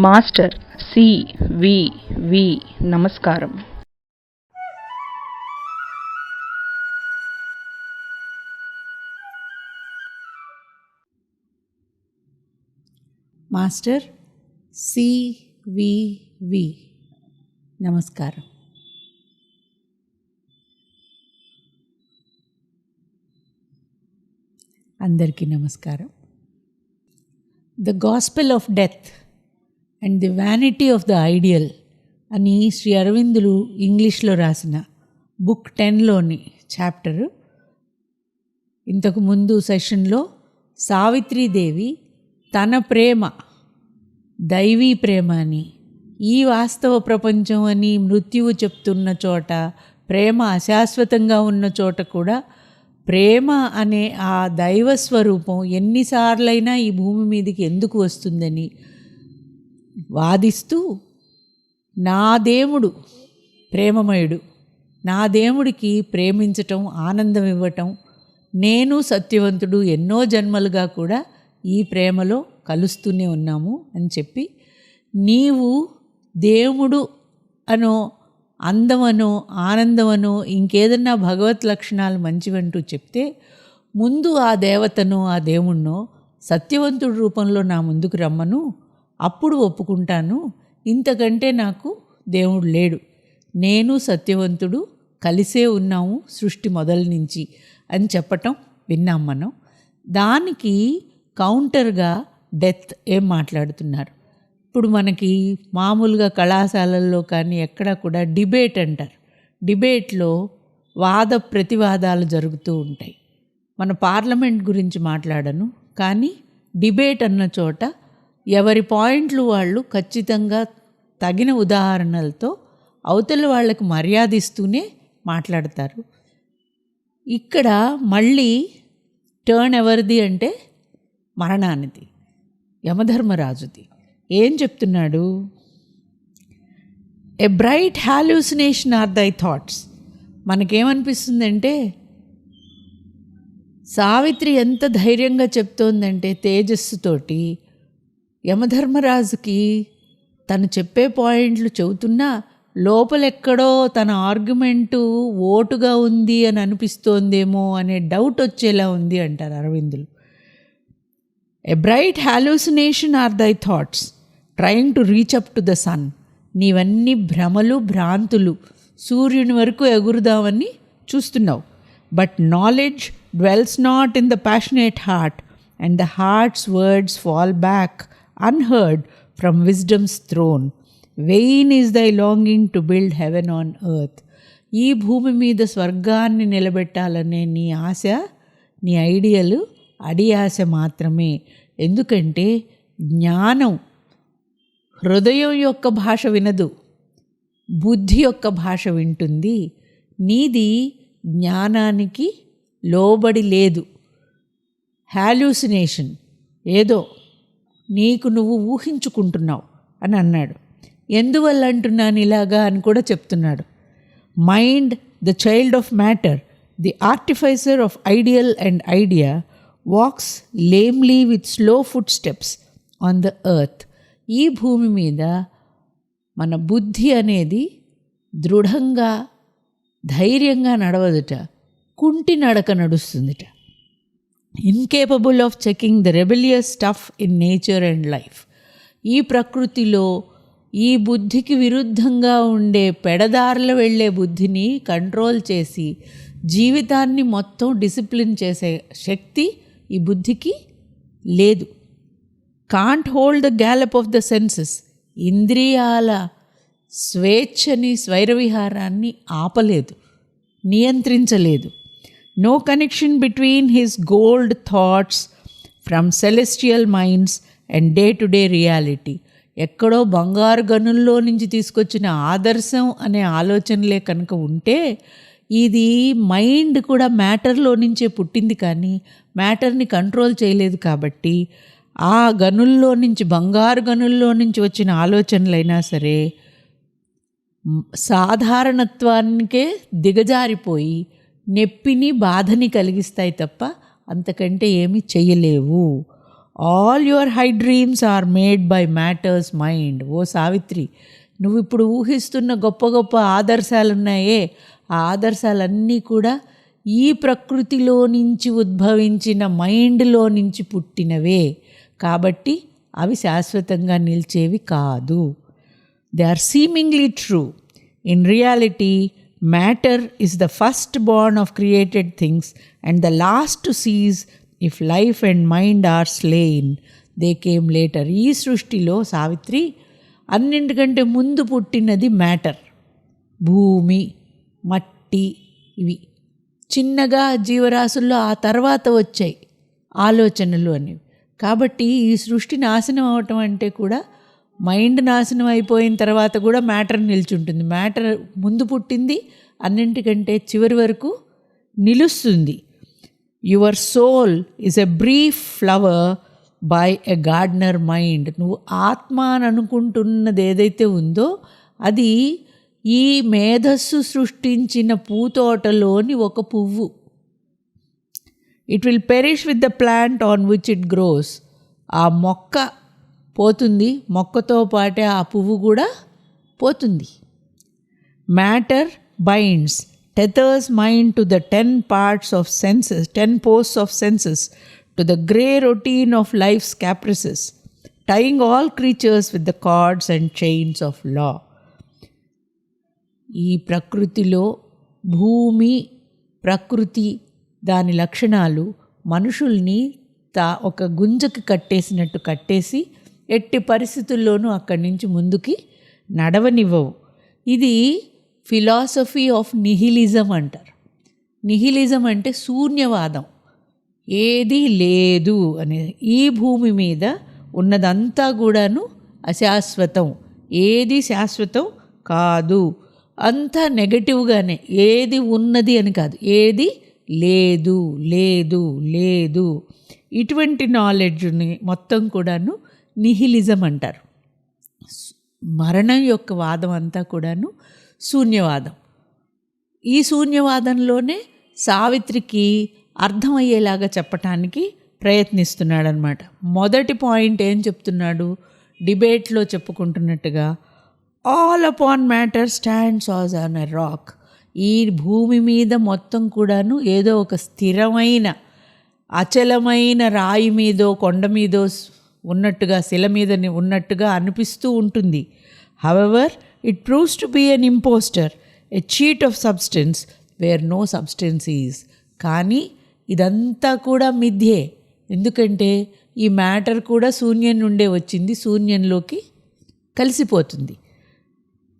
Master CVV. నమస్కారం. Master CVV. నమస్కారం. అందరికీ నమస్కారం. The gospel of death and the vanity of the ideal అని శ్రీ అరవిందులు ఇంగ్లీష్లో రాసిన బుక్ 10లోని చాప్టరు. ఇంతకు ముందు సెషన్లో సావిత్రీదేవి తన ప్రేమ దైవీ ప్రేమ అని, ఈ వాస్తవ ప్రపంచం అని మృత్యువు చెప్తున్న చోట, ప్రేమ అశాశ్వతంగా ఉన్న చోట కూడా ప్రేమ అనే ఆ దైవస్వరూపం ఎన్నిసార్లైనా ఈ భూమి మీదకి ఎందుకు వస్తుందని వాదిస్తూ, నా దేవుడు ప్రేమమయుడు, నా దేవుడికి ప్రేమించటం ఆనందం ఇవ్వటం, నేను సత్యవంతుడు ఎన్నో జన్మలుగా కూడా ఈ ప్రేమలో కలుస్తూనే ఉన్నాము అని చెప్పి, నీవు దేవుడు అనో అందమనో ఆనందమనో ఇంకేదన్నా భగవత్ లక్షణాలు మంచివంటూ చెప్తే, ముందు ఆ దేవతనో ఆ దేవుణ్ణో సత్యవంతుడి రూపంలో నా ముందుకు రమ్మను, అప్పుడు ఒప్పుకుంటాను. ఇంతకంటే నాకు దేవుడు లేడు, నేను సత్యవంతుడు కలిసే ఉన్నాము సృష్టి మొదలు నుంచి అని చెప్పటం విన్నాం మనం. దానికి కౌంటర్గా డెత్ ఏం మాట్లాడుతున్నారు? ఇప్పుడు మనకి మామూలుగా కళాశాలల్లో కానీ ఎక్కడా కూడా డిబేట్ అంటారు. డిబేట్లో వాద ప్రతివాదాలు జరుగుతూ ఉంటాయి. మన పార్లమెంట్ గురించి మాట్లాడను, కానీ డిబేట్ అన్న చోట ఎవరి పాయింట్లు వాళ్ళు ఖచ్చితంగా తగిన ఉదాహరణలతో అవతల వాళ్ళకి మర్యాదిస్తూనే మాట్లాడతారు. ఇక్కడ మళ్ళీ టర్న్ ఎవరిది అంటే మరణానిది, యమధర్మరాజుది. ఏం చెప్తున్నాడు? ఎ bright hallucination are thy thoughts. మనకేమనిపిస్తుందంటే, Savitri ఎంత ధైర్యంగా చెప్తోందంటే తేజస్సుతోటి, యమధర్మరాజుకి తను చెప్పే పాయింట్లు చెబుతున్నా లోపలెక్కడో తన ఆర్గ్యుమెంటు ఓటుగా ఉంది అని అనిపిస్తోందేమో అనే డౌట్ వచ్చేలా ఉంది అంటారు అరవిందులు. A bright hallucination are thy thoughts trying to reach up to the sun. నీవన్నీ భ్రమలు భ్రాంతులు, సూర్యుని వరకు ఎగురుదామని చూస్తున్నావు. But knowledge dwells not in the passionate heart and the heart's words fall back unheard from wisdom's throne. Vain is thy longing to build heaven on earth. ఈ భూమి మీద స్వర్గాన్ని నిలబెట్టాలనే నీ ఆశ, నీ ఐడియల్ అడి ఆశ మాత్రమే. ఎందుకంటే జ్ఞానం హృదయం యొక్క భాష వినదు, బుద్ధి యొక్క భాష వింటుంది. నీది జ్ఞానానికి లోబడి లేదు, హాల్యూసినేషన్, ఏదో నీకు నువ్వు ఊహించుకుంటున్నావు అని అన్నాడు. ఎందువల్ల అంటున్నాను ఇలాగా అని కూడా చెప్తున్నాడు. Mind the child of matter, the artificer of ideal and idea, walks lamely with slow footsteps on the earth. ఈ భూమి మీద మన బుద్ధి అనేది దృఢంగా ధైర్యంగా నడవదుట, కుంటి నడక నడుస్తుందిట. Incapable of checking the rebellious stuff in nature and life. ఈ ప్రకృతిలో ఈ బుద్ధికి విరుద్ధంగా ఉండే పెడదారులు వెళ్ళే బుద్ధిని కంట్రోల్ చేసి జీవితాన్ని మొత్తం డిసిప్లిన్ చేసే శక్తి ఈ బుద్ధికి లేదు. Can't hold the gallop of the senses. ఇంద్రియాల స్వేచ్ఛని, స్వైరవిహారాన్ని ఆపలేదు, నియంత్రించలేదు. No connection between his gold thoughts from celestial minds and day to day reality. ఎక్కడో బంగారు గనుల్లో నుంచి తీసుకొచ్చిన ఆదర్శం అనే ఆలోచనలే కనుక ఉంటే, ఇది మైండ్ కూడా మ్యాటర్లో నుంచే పుట్టింది కానీ మ్యాటర్ని కంట్రోల్ చేయలేదు. కాబట్టి ఆ గనుల్లో నుంచి, బంగారు గనుల్లో నుంచి వచ్చిన ఆలోచనలైనా సరే సాధారణత్వానికే దిగజారిపోయి నొప్పిని బాధని కలిగిస్తాయి తప్ప అంతకంటే ఏమీ చెయ్యలేవు. All your high dreams are made by matter's mind. ఓ సావిత్రి, నువ్వు ఇప్పుడు ఊహిస్తున్న గొప్ప గొప్ప ఆదర్శాలు ఉన్నాయే, ఆ ఆదర్శాలన్నీ కూడా ఈ ప్రకృతిలో నుంచి ఉద్భవించిన మైండ్లో నుంచి పుట్టినవే. కాబట్టి అవి శాశ్వతంగా నిలిచేవి కాదు. They are seemingly true. In reality matter is the first born of created things and the last to cease if life and mind are slain. They came later. ఈ సృష్టిలో సావిత్రి అన్నింటికంటే ముందు పుట్టినది మ్యాటర్. భూమి, మట్టి, ఇవి చిన్నగా జీవరాశుల్లో ఆ తర్వాత వచ్చాయి ఆలోచనలు అనేవి. కాబట్టి ఈ సృష్టి నాశనం అవటం అంటే కూడా మైండ్ నాశనం అయిపోయిన తర్వాత కూడా మ్యాటర్ నిల్చుంటుంది. మ్యాటర్ ముందు పుట్టింది, అన్నింటికంటే చివరి వరకు నిలుస్తుంది. Your soul is a brief flower by a gardener mind. నువ్వు ఆత్మ అని అనుకుంటున్నది ఏదైతే ఉందో అది ఈ మేధస్సు సృష్టించిన పూతోటలోని ఒక పువ్వు. It will perish with the plant on which it grows. ఆ మొక్క పోతుంది, మొక్కతో పాటే ఆ పువ్వు కూడా పోతుంది. Matter binds, tethers mind to the 10 parts of senses, 10 posts of senses, to the grey routine of life's caprices, tying all creatures with the cords and chains of law. ఈ ప్రకృతిలో భూమి, ప్రకృతి, దాని లక్షణాలు మనుషుల్ని ఒక గుంజకి కట్టేసినట్టు కట్టేసి ఎట్టి పరిస్థితుల్లోనూ అక్కడి నుంచి ముందుకి నడవనివ్వవు. ఇది ఫిలాసఫీ ఆఫ్ నిహిలిజం అంటారు. నిహిలిజం అంటే శూన్యవాదం, ఏది లేదు అనేది. ఈ భూమి మీద ఉన్నదంతా కూడాను అశాశ్వతం, ఏది శాశ్వతం కాదు, అంతా నెగటివ్గానే, ఏది ఉన్నది అని కాదు, ఏది లేదు లేదు లేదు. ఇటువంటి నాలెడ్జ్ని మొత్తం కూడాను నిహిలిజం అంటారు. మరణం యొక్క వాదం అంతా కూడాను శూన్యవాదం. ఈ శూన్యవాదంలోనే సావిత్రికి అర్థమయ్యేలాగా చెప్పటానికి ప్రయత్నిస్తున్నాడనమాట. మొదటి పాయింట్ ఏం చెప్తున్నాడు, డిబేట్లో చెప్పుకుంటున్నట్టుగా all upon matter stands as on a rock. ఈ భూమి మీద మొత్తం కూడాను ఏదో ఒక స్థిరమైన అచలమైన రాయి మీదో కొండ మీదో ఉన్నట్టుగా, శిల మీద ఉన్నట్టుగా అనిపిస్తూ ఉంటుంది. However it proves to be an impostor, a cheat of substance where no substance is. కానీ ఇదంతా కూడా మిథ్యే. ఎందుకంటే ఈ మ్యాటర్ కూడా శూన్యం నుండే వచ్చింది, శూన్యంలోకి కలిసిపోతుంది.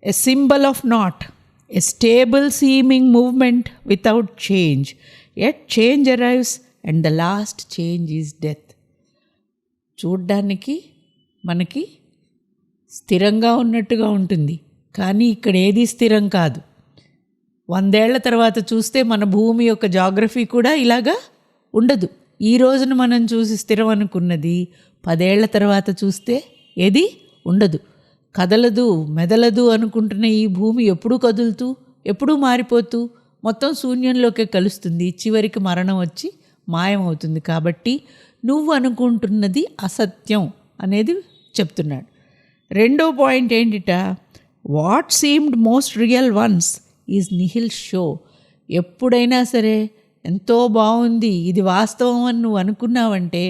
A symbol of not, a stable seaming movement without change, at change arrives and the last change is death. చూడ్డానికి మనకి స్థిరంగా ఉన్నట్టుగా ఉంటుంది, కానీ ఇక్కడ ఏది స్థిరం కాదు. 100 ఏళ్ల తర్వాత చూస్తే మన భూమి యొక్క జాగ్రఫీ కూడా ఇలాగా ఉండదు. ఈ రోజున మనం చూసి స్థిరం అనుకున్నది 10 ఏళ్ల తర్వాత చూస్తే ఏది ఉండదు. కదలదు మెదలదు అనుకుంటున్న ఈ భూమి ఎప్పుడూ కదులుతూ, ఎప్పుడూ మారిపోతూ మొత్తం శూన్యంలోకే కలుస్తుంది. చివరికి మరణం వచ్చి మాయమవుతుంది. కాబట్టి నువ్వు అనుకుంటున్నది అసత్యం అనేది చెప్తున్నాడు. రెండో పాయింట్ ఏంటిట, what seemed most real once is nihil show. ఎప్పుడైనా సరే ఎంతో బాగుంది, ఇది వాస్తవం అని నువ్వు అనుకున్నావంటే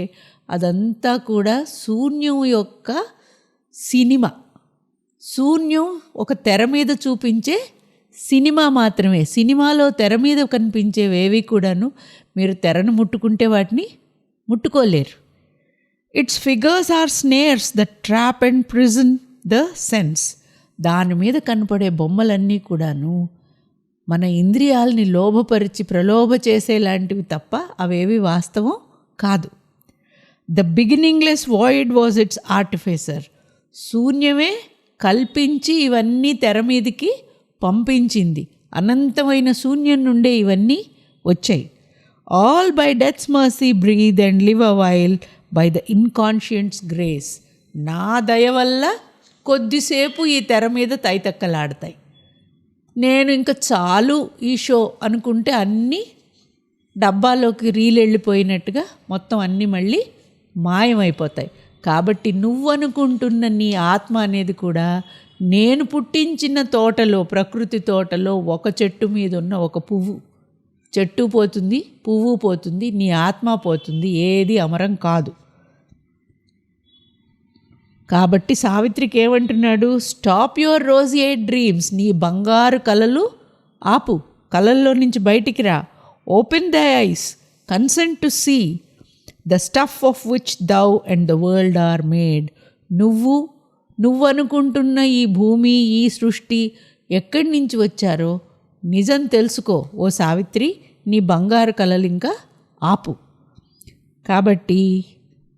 అదంతా కూడా శూన్యం యొక్క సినిమా. శూన్యం ఒక తెర మీద చూపించే సినిమా మాత్రమే. సినిమాలో తెర మీద కనిపించేవేవి కూడాను మీరు తెరను ముట్టుకుంటే వాటిని ముట్టుకోలేరు. Its figures are snares the trap and prison the sense. దాని మీద కనపడే బొమ్మలన్నీ కూడాను మన ఇంద్రియాలని లోభపరిచి ప్రలోభ చేసేలాంటివి తప్ప అవేవి వాస్తవం కాదు. The beginningless void was it's artificer. శూన్యమే కల్పించి ఇవన్నీ తెర మీదకి పంపించింది. అనంతమైన శూన్యం నుండే ఇవన్నీ వచ్చాయి. All by death's mercy breathe and live a while by the inconscience grace. నా దయ వల్ల కొద్దిసేపు ఈ తెర మీద తైతక్కలాడతాయి. నేను ఇంకా చాలు ఈ షో అనుకుంటే అన్నీ డబ్బాలోకి రీలు వెళ్ళిపోయినట్టుగా మొత్తం అన్నీ మళ్ళీ మాయమైపోతాయి. కాబట్టి నువ్వనుకుంటున్న నీ ఆత్మ అనేది కూడా నేను పుట్టించిన తోటలో, ప్రకృతి తోటలో ఒక చెట్టు మీద ఉన్న ఒక పువ్వు. చెట్టు పోతుంది, పువ్వు పోతుంది, నీ ఆత్మ పోతుంది, ఏది అమరం కాదు. కాబట్టి సావిత్రికి ఏమంటున్నాడు? Stop your roseate dreams. నీ బంగారు కలలు ఆపు, కలల్లో నుంచి బయటికి రా. Open the eyes, consent to see the stuff of which thou and the world are made. నువ్వనుకుంటున్న ఈ భూమి, ఈ సృష్టి ఎక్కడి నుంచి వచ్చారో నిజం తెలుసుకో ఓ సావిత్రి. నీ బంగారు కలలు ఇంకా ఆపు. కాబట్టి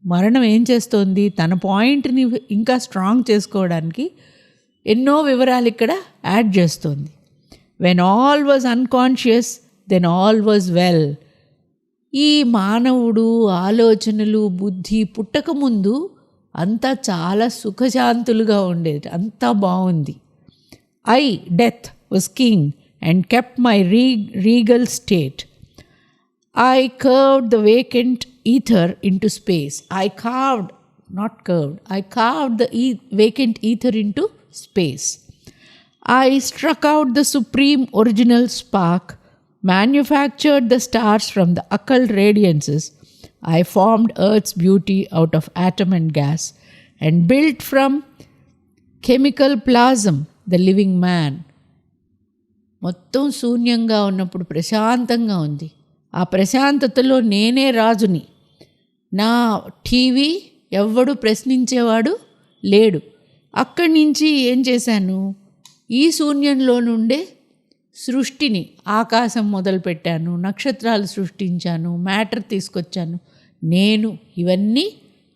మరణం ఏం చేస్తోంది? తన పాయింట్ని ఇంకా స్ట్రాంగ్ చేసుకోవడానికి ఎన్నో వివరాలు ఇక్కడ యాడ్ చేస్తోంది. When all was unconscious then all was well. ఈ మానవుడు ఆలోచనలు, బుద్ధి పుట్టకముందు అంతా చాలా సుఖశాంతులుగా ఉండేది, అంతా బాగుంది. I, death, was king and kept my regal state. I curved the vacant ether into space. I carved the vacant ether into space. I struck out the supreme original spark, manufactured the stars from the occult radiances. I formed Earth's beauty out of atom and gas, and built from chemical plasm the living man. మొత్తం శూన్యంగా ఉన్నప్పుడు ప్రశాంతంగా ఉంది. ఆ ప్రశాంతతలో నేనే రాజుని. నా TV ఎవ్వడు ప్రశ్నించేవాడు లేడు. అక్కడి నుంచి ఏం చేశాను? ఈ శూన్యంలో నుండే సృష్టిని, ఆకాశం మొదలుపెట్టాను, నక్షత్రాలు సృష్టించాను, మ్యాటర్ తీసుకొచ్చాను. నేను ఇవన్నీ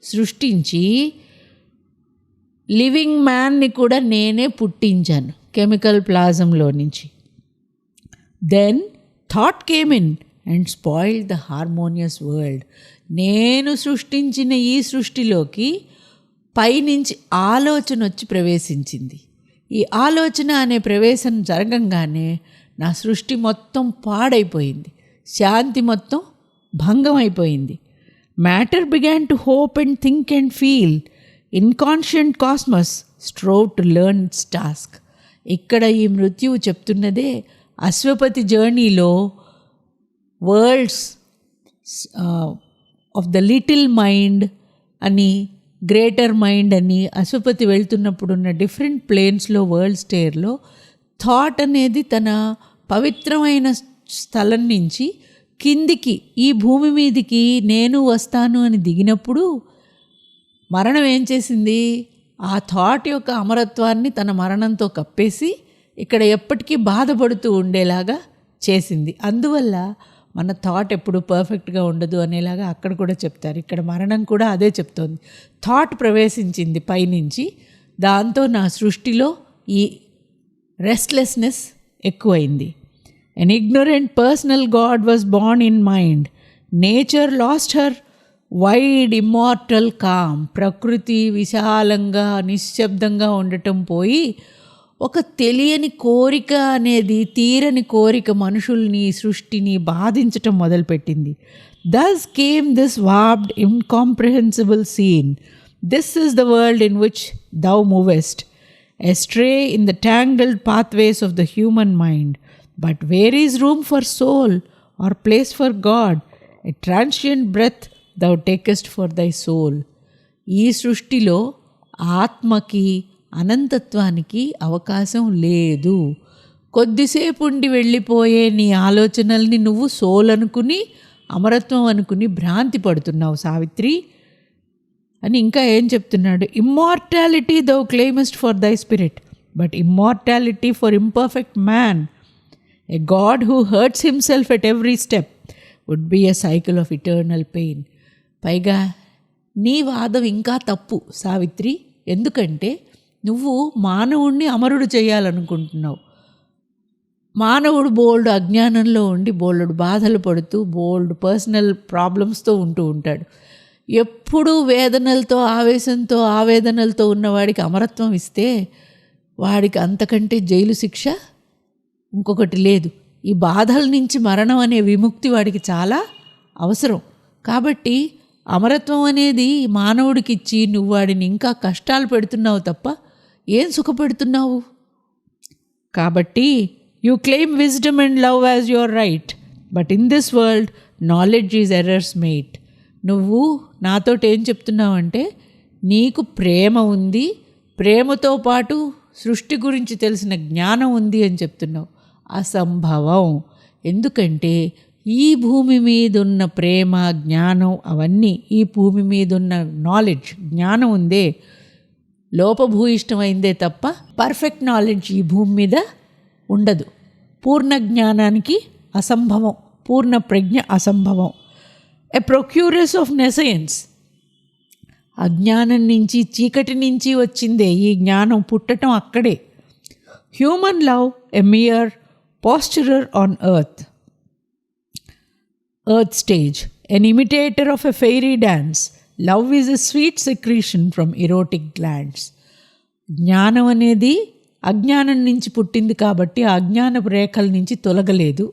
సృష్టించి లివింగ్ మ్యాన్ని కూడా నేనే పుట్టించాను కెమికల్ ప్లాజంలో నుంచి. Then thought came in and spoiled the harmonious world. నేను సృష్టించిన ఈ సృష్టిలోకి పైనుంచి ఆలోచన వచ్చి ప్రవేశించింది. ఈ ఆలోచన అనే ప్రవేశం జరగంగానే నా సృష్టి మొత్తం పాడైపోయింది, శాంతి మొత్తం భంగం అయిపోయింది. Matter began to hope and think and feel. Inconscient cosmos strove to learn its task. ఇక్కడ ఈ మృత్యువు చెప్తున్నదే అశ్వపతి జర్నీలో worlds of the little mind అని, గ్రేటర్ మైండ్ అని అశ్వపతి వెళ్తున్నప్పుడున్న డిఫరెంట్ ప్లేన్స్లో, వరల్డ్ స్టేర్లో థాట్ అనేది తన పవిత్రమైన స్థలం నుంచి కిందికి ఈ భూమి మీదికి నేను వస్తాను అని దిగినప్పుడు మరణం ఏం చేసింది? ఆ థాట్ యొక్క అమరత్వాన్ని తన మరణంతో కప్పేసి ఇక్కడ ఎప్పటికీ బాధపడుతూ ఉండేలాగా చేసింది. అందువల్ల మన థాట్ ఎప్పుడు పర్ఫెక్ట్గా ఉండదు అనేలాగా అక్కడ కూడా చెప్తారు. ఇక్కడ మరణం కూడా అదే చెప్తోంది. థాట్ ప్రవేశించింది పైనుంచి, దాంతో నా సృష్టిలో ఈ రెస్ట్లెస్నెస్ ఎక్కువైంది. An ignorant personal God was born in mind. Nature lost her wide immortal calm. ప్రకృతి విశాలంగా నిశ్శబ్దంగా ఉండటం పోయి ఒక తెలియని కోరిక అనేది, తీరని కోరిక మనుషుల్ని, సృష్టిని బాధించటం మొదలుపెట్టింది. Thus came this warped, incomprehensible scene. This is the world in which thou movest, astray in the tangled pathways of the human mind. But where is room for soul or place for God? A transient breath thou takest for thy soul. ఈ సృష్టిలో ఆత్మకి, అనంతత్వానికి అవకాశం లేదు. కొద్దిసేపు ఉండి వెళ్ళిపోయే నీ ఆలోచనల్ని నువ్వు సోల్ అనుకుని, అమరత్వం అనుకుని భ్రాంతి పడుతున్నావు సావిత్రి అని ఇంకా ఏం చెప్తున్నాడు? Immortality thou claimest for thy spirit, but immortality for imperfect man. A God who hurts himself at every step would be a cycle of eternal pain. పైగా నీ వాదం ఇంకా తప్పు సావిత్రి. ఎందుకంటే నువ్వు మానవుణ్ణి అమరుడు చేయాలనుకుంటున్నావు. మానవుడు బోల్డ్ అజ్ఞానంలో ఉండి బోల్డ్ బాధలు పడుతూ బోల్డ్ పర్సనల్ ప్రాబ్లమ్స్తో ఉంటూ ఉంటాడు. ఎప్పుడూ వేదనలతో, ఆవేశంతో, ఆవేదనలతో ఉన్నవాడికి అమరత్వం ఇస్తే వాడికి అంతకంటే జైలు శిక్ష ఇంకొకటి లేదు. ఈ బాధల నుంచి మరణం అనే విముక్తి వాడికి చాలా అవసరం. కాబట్టి అమరత్వం అనేది మానవుడికి ఇచ్చి నువ్వు వాడిని ఇంకా కష్టాలు పెడుతున్నావు తప్ప ఏం సుఖపెడుతున్నావు? కాబట్టి you claim wisdom and love as your right, but in this world knowledge is errors mate. నువ్వు నాతోటి ఏం చెప్తున్నావంటే నీకు ప్రేమ ఉంది, ప్రేమతో పాటు సృష్టి గురించి తెలిసిన జ్ఞానం ఉంది అని చెప్తున్నావు. అసంభవం. ఎందుకంటే ఈ భూమి మీద ఉన్న ప్రేమ, జ్ఞానం అవన్నీ, ఈ భూమి మీద ఉన్న నాలెడ్జ్, జ్ఞానం ఉందే లోపభూయిష్టమైందే తప్ప పర్ఫెక్ట్ నాలెడ్జ్ ఈ భూమి మీద ఉండదు. పూర్ణ జ్ఞానానికి అసంభవం, పూర్ణ ప్రజ్ఞ అసంభవం. ఎ ప్రొక్యూరస్ ఆఫ్ నెసయన్స్, అజ్ఞానం నుంచి, చీకటి నుంచి వచ్చిందే ఈ జ్ఞానం పుట్టడం అక్కడే. Human love a mere posturer on earth stage, an imitator of a fairy dance. Love is a sweet secretion from erotic glands. జ్ఞానం అనేది అజ్ఞానం నుంచి పుట్టింది కాబట్టి ఆ అజ్ఞానపు రేఖల నుంచి తొలగలేదు.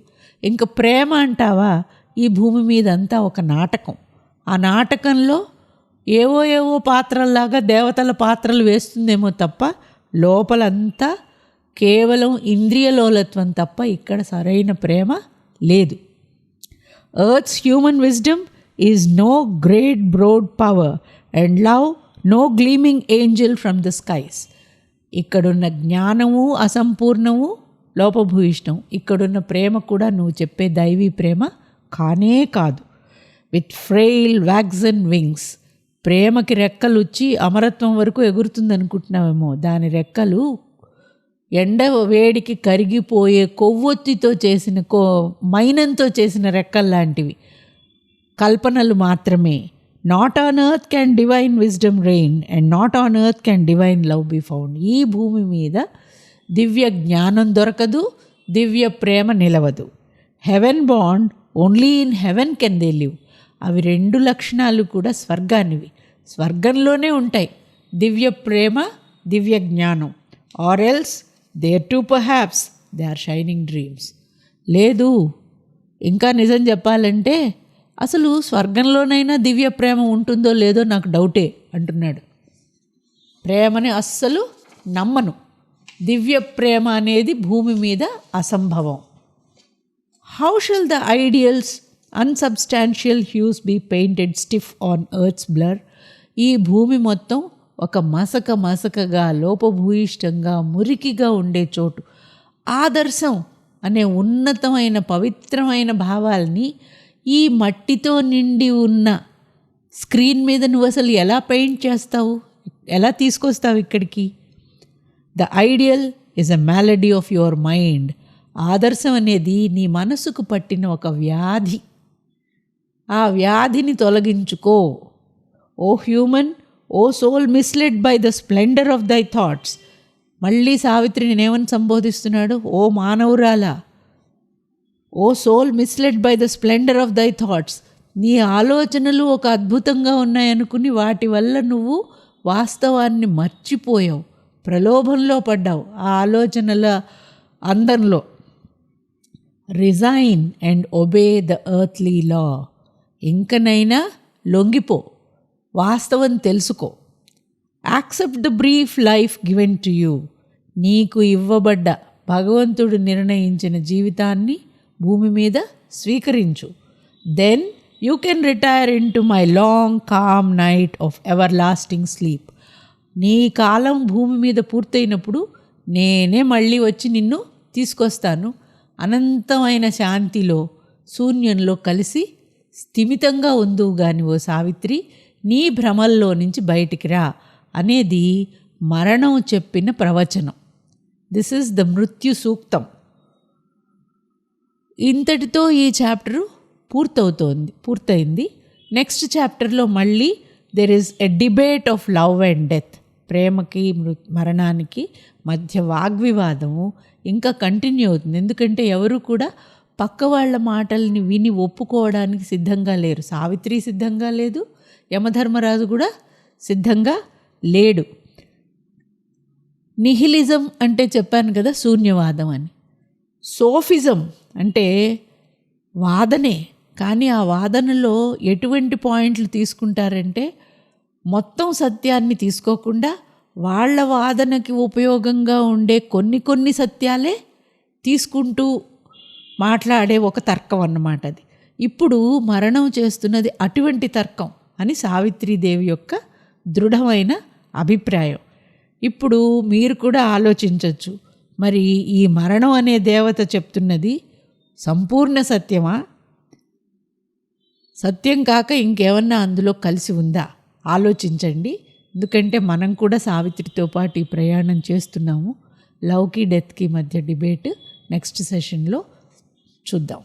ఇంకా ప్రేమ అంటావా, ఈ భూమి మీద అంతా ఒక నాటకం. ఆ నాటకంలో ఏవో పాత్రల్లాగా దేవతల పాత్రలు వేస్తుందేమో తప్ప లోపలంతా కేవలం ఇంద్రియలోలత్వం తప్ప ఇక్కడ సరైన ప్రేమ లేదు. Earth's human wisdom is no great broad power and love no gleaming angel from the skies. ఇక్కడున్న జ్ఞానము అసంపూర్ణము, లోపభూయిష్టం. ఇక్కడున్న ప్రేమ కూడా నువ్వు చెప్పే దైవీ ప్రేమ కానే కాదు. విత్ ఫ్రెయిల్ వ్యాక్సన్ వింగ్స్, ప్రేమకి రెక్కలు వచ్చి అమరత్వం వరకు ఎగురుతుంది అనుకుంటున్నావేమో. దాని రెక్కలు ఎండ వేడికి కరిగిపోయే కొవ్వొత్తితో చేసిన మైనంతో చేసిన రెక్కల్లాంటివి, కల్పనలు మాత్రమే. Not on earth can divine wisdom reign and not on earth can divine love be found. ఈ భూమి మీద దివ్య జ్ఞానం దొరకదు, దివ్య ప్రేమ నిలవదు. హెవెన్ బాండ్ only in heaven can they live. అవి రెండు లక్షణాలు కూడా స్వర్గానివి, స్వర్గంలోనే ఉంటాయి. దివ్య ప్రేమ, దివ్య జ్ఞానం. Or else there too perhaps they are shining dreams. లేదు, ఇంకా నిజం చెప్పాలంటే అసలు స్వర్గంలోనైనా దివ్య ప్రేమ ఉంటుందో లేదో నాకు డౌటే అంటున్నాడు. ప్రేమని అస్సలు నమ్మను. దివ్య ప్రేమ అనేది భూమి మీద అసంభవం. How shall the ideal's unsubstantial hues be painted stiff on earth's blur. ఈ భూమి మొత్తం ఒక మసకగా లోపభూయిష్టంగా మురికిగా ఉండే చోటు. ఆదర్శం అనే ఉన్నతమైన పవిత్రమైన భావాల్ని ఈ మట్టితో నిండి ఉన్న స్క్రీన్ మీద నువ్వు అసలు ఎలా పెయింట్ చేస్తావు, ఎలా తీసుకొస్తావు ఇక్కడికి? The ideal is a malady of your mind. ఆదర్శం అనేది నీ మనసుకు పట్టిన ఒక వ్యాధి. ఆ వ్యాధిని తొలగించుకో. O human, O soul misled by the splendour of thy thoughts. మళ్ళీ సావిత్రి నేనేమని సంబోధిస్తున్నాడు? ఓ మానవురాలా, O soul misled by the splendour of thy thoughts. నీ ఆలోచనలు ఒక అద్భుతంగా ఉన్నాయనుకుని వాటి వల్ల నువ్వు వాస్తవాన్ని మర్చిపోయావు, ప్రలోభంలో పడ్డావు ఆ ఆలోచనల అందంలో. Resign and obey the earthly law. ఇంకనైనా లొంగిపో, వాస్తవం తెలుసుకో. Accept the brief life given to you. నీకు ఇవ్వబడ్డ భగవంతుడు నిర్ణయించిన జీవితాన్ని భూమి మీద స్వీకరించు. Then you can retire into my long calm night of everlasting sleep. నీ కాలం భూమి మీద పూర్తయినప్పుడు నేనే మళ్ళీ వచ్చి నిన్ను తీసుకొస్తాను. అనంతమైన శాంతిలో, శూన్యంలో కలిసి స్థిమితంగా ఉందువు గాని ఓ సావిత్రి, నీ భ్రమల్లో నుంచి బయటికి రా అనేది మరణం చెప్పిన ప్రవచనం. దిస్ ఈజ్ ద మృత్యు సూక్తం. ఇంతటితో ఈ చాప్టరు పూర్తయింది. నెక్స్ట్ చాప్టర్లో మళ్ళీ there is a debate of love and death. ప్రేమకి మరణానికి మధ్య వాగ్వివాదము ఇంకా కంటిన్యూ అవుతుంది. ఎందుకంటే ఎవరు కూడా పక్క వాళ్ళ మాటల్ని విని ఒప్పుకోవడానికి సిద్ధంగా లేరు. సావిత్రి సిద్ధంగా లేదు, యమధర్మరాజు కూడా సిద్ధంగా లేడు. నిహిలిజం అంటే చెప్పాను కదా, శూన్యవాదం అని. సోఫిజం అంటే వాదనే, కానీ ఆ వాదనలో ఎటువంటి పాయింట్లు తీసుకుంటారంటే మొత్తం సత్యాన్ని తీసుకోకుండా వాళ్ళ వాదనకి ఉపయోగంగా ఉండే కొన్ని సత్యాలే తీసుకుంటూ మాట్లాడే ఒక తర్కం అన్నమాట అది. ఇప్పుడు మరణం చేస్తున్నది అటువంటి తర్కం అని సావిత్రీదేవి యొక్క దృఢమైన అభిప్రాయం. ఇప్పుడు మీరు కూడా ఆలోచించవచ్చు, మరి ఈ మరణం అనే దేవత చెప్తున్నది సంపూర్ణ సత్యమా, సత్యం కాక ఇంకేమన్నా అందులో కలిసి ఉందా? ఆలోచించండి. ఎందుకంటే మనం కూడా సావిత్రితో పాటు ఈ ప్రయాణం చేస్తున్నాము. లవ్కి డెత్కి మధ్య డిబేట్ నెక్స్ట్ సెషన్లో చూద్దాం.